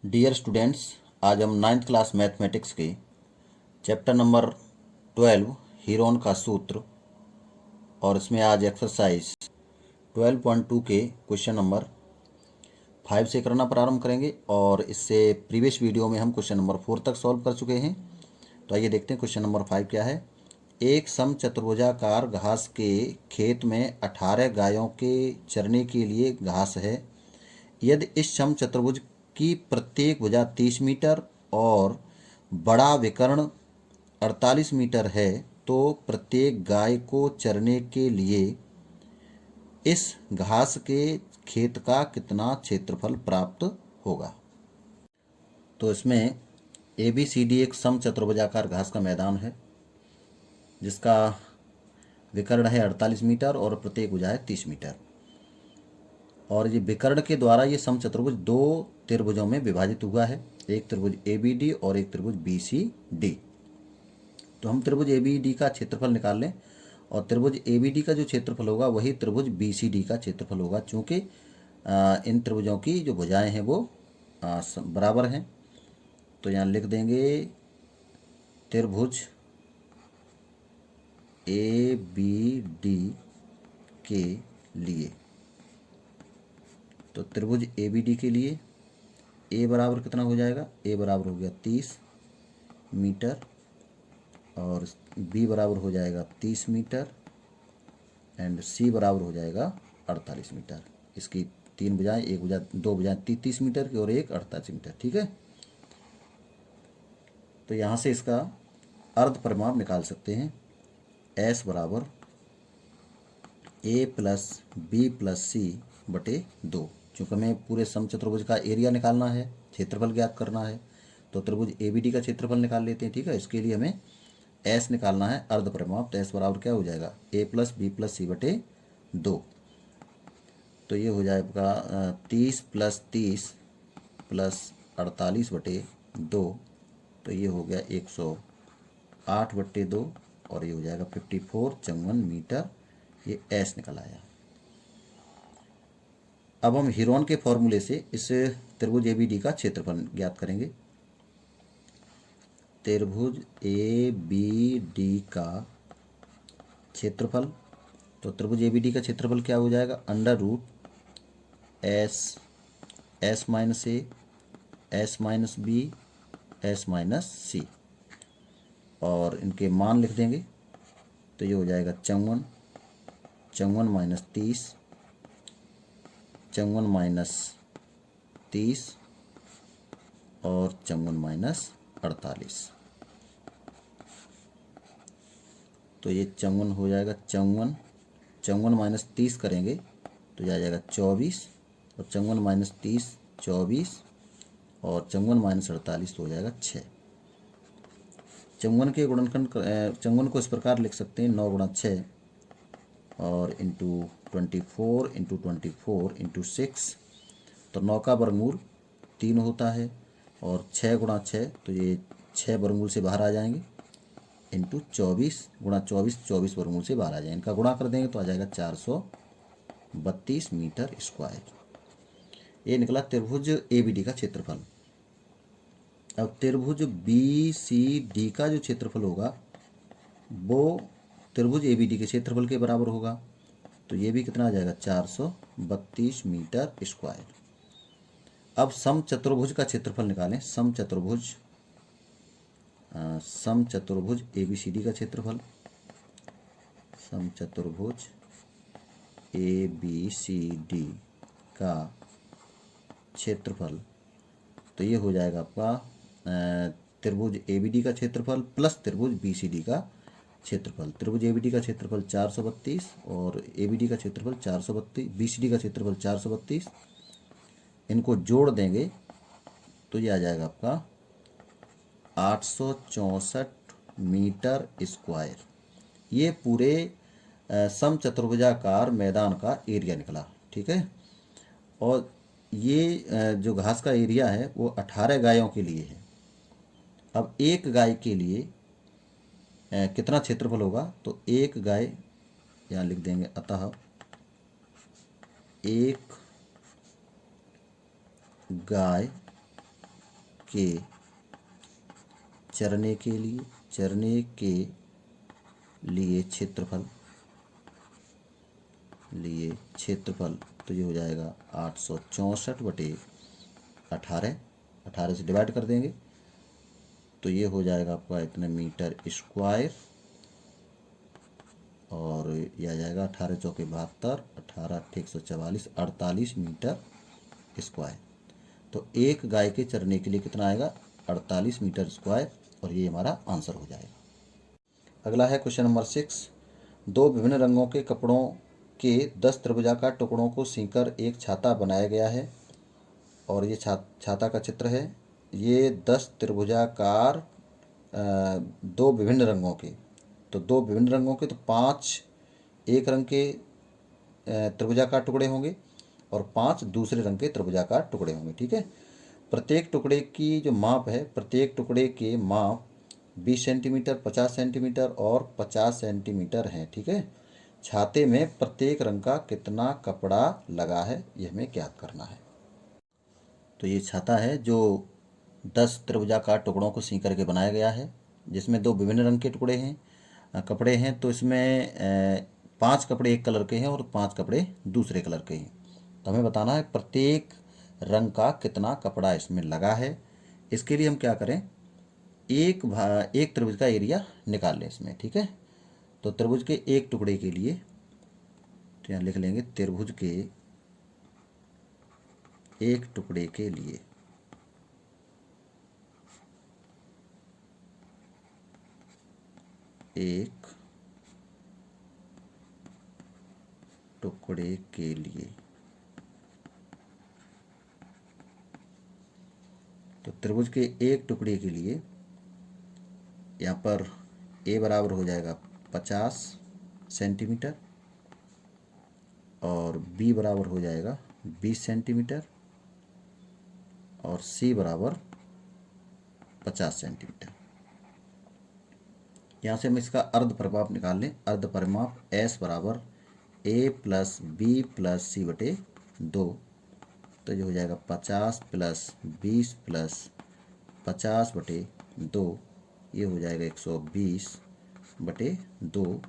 Dear students, आज हम ninth class mathematics के चैप्टर नंबर 12 हीरोन का सूत्र और इसमें आज एक्सरसाइज 12.2 के क्वेश्चन नंबर 5 से करना प्रारंभ करेंगे। और इससे प्रीवियस वीडियो में हम क्वेश्चन नंबर 4 तक सॉल्व कर चुके हैं। तो आइए देखते हैं क्वेश्चन नंबर 5 क्या है। एक समचतुर्भुजाकार घास के खेत में 18 गायों के चरने के लिए घास है। यदि इस समचतुर्भुज की प्रत्येक भुजा 30 मीटर और बड़ा विकर्ण 48 मीटर है, तो प्रत्येक गाय को चरने के लिए इस घास के खेत का कितना क्षेत्रफल प्राप्त होगा। तो इसमें ABCD एक समचतुर्भुजाकार घास का मैदान है जिसका विकर्ण है 48 मीटर और प्रत्येक भुजा है 30 मीटर। और ये विकर्ण के द्वारा ये समचतुर्भुज दो त्रिभुजों में विभाजित हुआ है, एक त्रिभुज ABD और एक त्रिभुज BCD। तो हम त्रिभुज ABD का क्षेत्रफल निकाल लें और त्रिभुज ABD का जो क्षेत्रफल होगा वही त्रिभुज BCD का क्षेत्रफल होगा, चूँकि इन त्रिभुजों की जो भुजाएं हैं वो बराबर हैं। तो यहाँ लिख देंगे त्रिभुज ABD के लिए। तो त्रिभुज ABD के लिए A बराबर कितना हो जाएगा, A बराबर हो गया 30 मीटर और B बराबर हो जाएगा 30 मीटर एंड C बराबर हो जाएगा 48 मीटर। इसकी तीन भुजाएं, एक भुजा दो भुजाएं 30 मीटर की और एक 48 मीटर। ठीक है, तो यहाँ से इसका अर्ध परिमाप निकाल सकते हैं। S बराबर A plus B plus C बटे 2। चूँकि हमें पूरे समचतुर्भुज का एरिया निकालना है, क्षेत्रफल ज्ञात करना है, तो त्रिभुज ABD का क्षेत्रफल निकाल लेते हैं। ठीक है, इसके लिए हमें S निकालना है अर्ध परिमाप। तो S बराबर क्या हो जाएगा, A plus B plus C बटे 2। तो ये हो जाएगा 30 प्लस 30 प्लस 48 बटे 2। तो ये हो गया 108 बटे 2 और ये हो जाएगा 54 मीटर। ये S निकल आया। अब हम हीरोन के फॉर्मूले से इस त्रिभुज ABD का क्षेत्रफल ज्ञात करेंगे। त्रिभुज ABD का क्षेत्रफल, तो त्रिभुज ABD का क्षेत्रफल क्या हो जाएगा, under root S minus A S minus B S minus C और इनके मान लिख देंगे। तो ये हो जाएगा 54 माइनस 30, 54 माइनस 30 और 54 माइनस 48। तो ये 54 हो जाएगा, 54 माइनस 30 करेंगे तो ये आ जाएगा 24 और 54 माइनस 30 24 और 54 माइनस 48 तो हो जाएगा 6। 54 के गुणनखंड 54 को इस प्रकार लिख सकते हैं 9 गुणा 6 और इंटू 24 इंटू 24 इंटू 6। तो 9 का वर्गमूल 3 होता है और 6 गुणा 6 तो ये 6 वर्गमूल से बाहर आ जाएंगे, इंटू 24 गुणा 24 वर्गमूल से बाहर आ जाएंगे। इनका गुणा कर देंगे तो आ जाएगा 432 मीटर स्क्वायर। ये निकला त्रिभुज ABD का क्षेत्रफल। अब त्रिभुज BCD का जो क्षेत्रफल होगा वो त्रिभुज ABD के क्षेत्रफल के बराबर होगा। तो ये भी कितना आ जाएगा, 432 मीटर स्क्वायर। अब समचतुर्भुज का क्षेत्रफल निकालें। समचतुर्भुज ABCD का क्षेत्रफल, समचतुर्भुज ABCD का क्षेत्रफल, तो ये हो जाएगा आपका त्रिभुज ABD का क्षेत्रफल प्लस त्रिभुज BCD का क्षेत्रफल। त्रिभुज ABD का क्षेत्रफल 432 और ABD का क्षेत्रफल 432, BCD का क्षेत्रफल 432। इनको जोड़ देंगे तो ये आ जाएगा आपका 864 मीटर स्क्वायर। ये पूरे समचतुर्भुजाकार मैदान का एरिया निकला। ठीक है, और ये जो घास का एरिया है वो 18 गायों के लिए है। अब एक गाय के लिए कितना क्षेत्रफल होगा, तो एक गाय यहाँ लिख देंगे, अतः एक गाय के चरने के लिए क्षेत्रफल तो ये हो जाएगा 864/18, 18 से डिवाइड कर देंगे तो ये हो जाएगा आपका इतने मीटर स्क्वायर, और यह आ जाएगा 18 चौके 72, 18 8 144, 48 मीटर स्क्वायर। तो एक गाय के चरने के लिए कितना आएगा? 48 मीटर स्क्वायर, और ये हमारा आंसर हो जाएगा। अगला है क्वेश्चन नंबर 6। दो विभिन्न रंगों के कपड़ों के 10 त्रिभुजाकार टुकड़ों को सीकर एक छाता बनाया गया है, और ये छाता का चित्र है। ये 10 त्रिभुजाकार दो विभिन्न रंगों के, तो दो विभिन्न रंगों के तो 5 एक रंग के त्रिभुजाकार टुकड़े होंगे और 5 दूसरे रंग के त्रिभुजाकार टुकड़े होंगे। ठीक है। प्रत्येक टुकड़े की जो माप है, प्रत्येक टुकड़े के माप 20 सेंटीमीटर, 50 सेंटीमीटर और 50 सेंटीमीटर हैं। ठीक है। छाते में प्रत्येक रंग का कितना कपड़ा लगा है, ये हमें ज्ञात करना है। तो ये छाता है जो 10 त्रिभुजाकार टुकड़ों को सी करके बनाया गया है, जिसमें दो विभिन्न रंग के कपड़े हैं। तो इसमें 5 कपड़े एक कलर के हैं और 5 कपड़े दूसरे कलर के हैं। तो हमें बताना है प्रत्येक रंग का कितना कपड़ा इसमें लगा है। इसके लिए हम क्या करें, एक त्रिभुज का एरिया निकाल लें इसमें। ठीक है। तो त्रिभुज के एक टुकड़े के लिए तो यहाँ लिख लेंगे, त्रिभुज के एक टुकड़े के लिए तो त्रिभुज के एक टुकड़े के लिए यहाँ पर ए बराबर हो जाएगा 50 सेंटीमीटर, और बी बराबर हो जाएगा 20 सेंटीमीटर, और सी बराबर 50 सेंटीमीटर। यहाँ से हम इसका अर्ध परिमाप निकाल लें। अर्ध परिमाप एस बराबर ए प्लस बी प्लस सी बटे 2। तो ये हो जाएगा 50 प्लस 20 प्लस 50 बटे 2, ये हो जाएगा 120 बटे 2,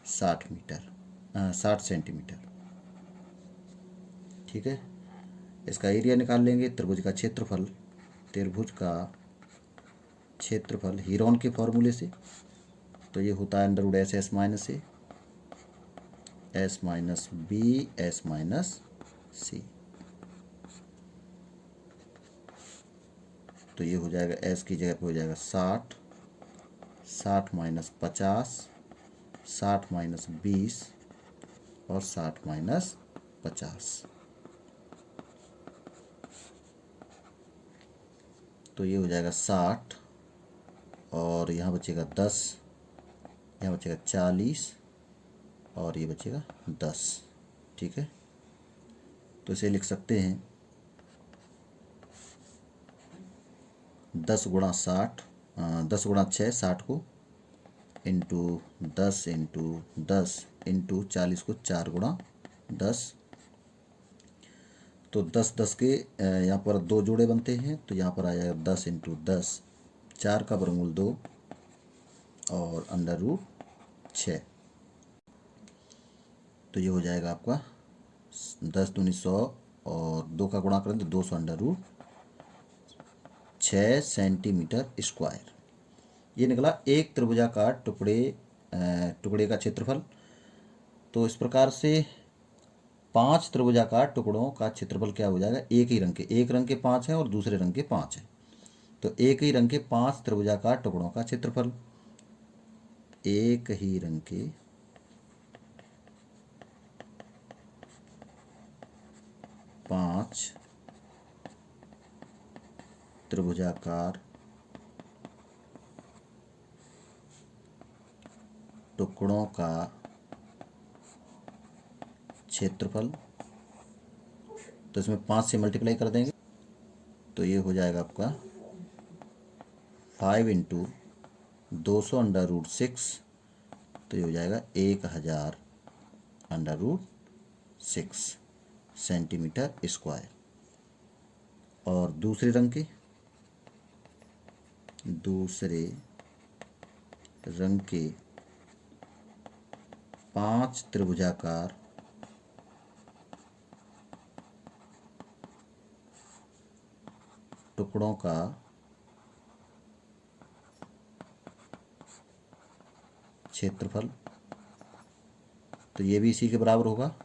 60 सेंटीमीटर। ठीक है। इसका एरिया निकाल लेंगे। त्रिभुज का क्षेत्रफल हीरोन के फॉर्मूले से, तो ये होता है under root S S minus A, S minus B, S minus C. तो ये हो जाएगा एस की जगह पे हो जाएगा 60, 60 माइनस 50, 60 माइनस 20 और 60 माइनस 50। तो ये हो जाएगा 60, और यहाँ बचेगा 10, यहाँ बचेगा 40, और ये बचेगा 10। ठीक है। तो इसे लिख सकते हैं 10 गुणा 60, 10 गुणा 6 60 को, इंटू 10 इंटू 10 इंटू 40 को 4 गुणा 10। तो 10 10 के यहाँ पर 2 जोड़े बनते हैं, तो यहाँ पर आ जाएगा 10 इंटू 10, 4 का वर्गमूल 2 और अंडर रूट 6। तो ये हो जाएगा आपका 10 दूनी 100 और 2 का गुणा करें तो 200 अंडर रूट 6 सेंटीमीटर स्क्वायर। ये निकला एक त्रिभुजाकार टुकड़े का क्षेत्रफल। तो इस प्रकार से 5 त्रिभुजाकार टुकड़ों का क्षेत्रफल क्या हो जाएगा, एक रंग के 5 हैं और दूसरे रंग के 5 हैं। तो एक ही रंग के 5 त्रिभुजाकार टुकड़ों का क्षेत्रफल, एक ही रंग के 5 त्रिभुजाकार टुकड़ों का क्षेत्रफल। तो इसमें 5 से मल्टीप्लाई कर देंगे तो ये हो जाएगा आपका 5 इंटू 200 अंडर रूट 6। तो ये हो जाएगा 1000 अंडर रूट 6 सेंटीमीटर स्क्वायर। और दूसरे रंग के दूसरे रंग के 5 त्रिभुजाकार टुकड़ों का क्षेत्रफल, तो ये भी इसी के बराबर होगा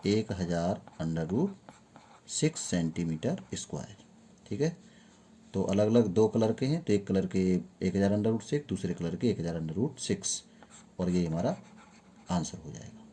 1000√6 सेंटीमीटर स्क्वायर। ठीक है, तो अलग अलग दो कलर के हैं, तो एक कलर के 1000√6, दूसरे कलर के 1000√6, और ये हमारा आंसर हो जाएगा।